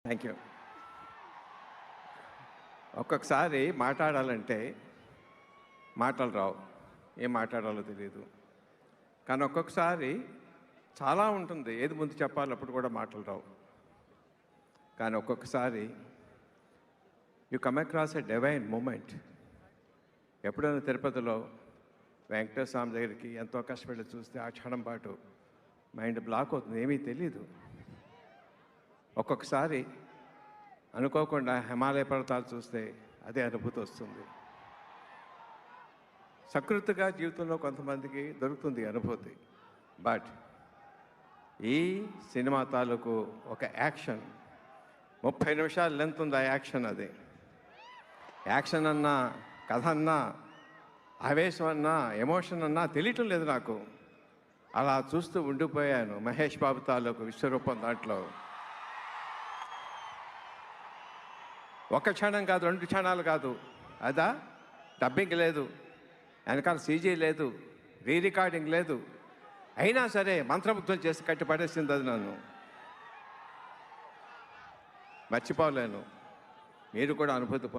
Thank you. ఒక్కొక్కసారి మాట్లాడాలంటే మాటలు రావు, ఏం మాట్లాడాలో తెలియదు. కానీ ఒక్కొక్కసారి చాలా ఉంటుంది, ఏది ముందు చెప్పాలి అప్పుడు కూడా మాటలు రావు. కానీ ఒక్కొక్కసారి you come across a divine moment. ఎప్పుడైనా తిరుపతిలో వెంకటేశ్వర స్వామి దగ్గరికి ఎంతో కష్టపడి చూస్తే ఆ క్షణం పాటు మైండ్ బ్లాక్ అవుతుంది, ఏమీ తెలీదు. ఒక్కొక్కసారి అనుకోకుండా హిమాలయ పర్వతాలు చూస్తే అదే అనుభూతి వస్తుంది. సకృతిగా జీవితంలో కొంతమందికి దొరుకుతుంది అనుభూతి. బట్ ఈ సినిమా తాలూకు ఒక యాక్షన్ 30 నిమిషాలు లెంత్ ఉంది. ఆ యాక్షన్, అది యాక్షన్ అన్నా, కథ అన్నా, ఆవేశం అన్నా, ఎమోషన్ అన్నా తెలియటం లేదు నాకు. అలా చూస్తూ ఉండిపోయాను. మహేష్ బాబు తాలూకు విశ్వరూపం దాంట్లో ఒక క్షణం కాదు, 2 క్షణాలు కాదు. అదా డబ్బింగ్ లేదు, వెనకాల సీజీ లేదు, రీ రికార్డింగ్ లేదు. అయినా సరే మంత్రముగ్ధం చేసి కట్టి పడేసింది. అది నన్ను మర్చిపోలేను. మీరు కూడా అనుభూతి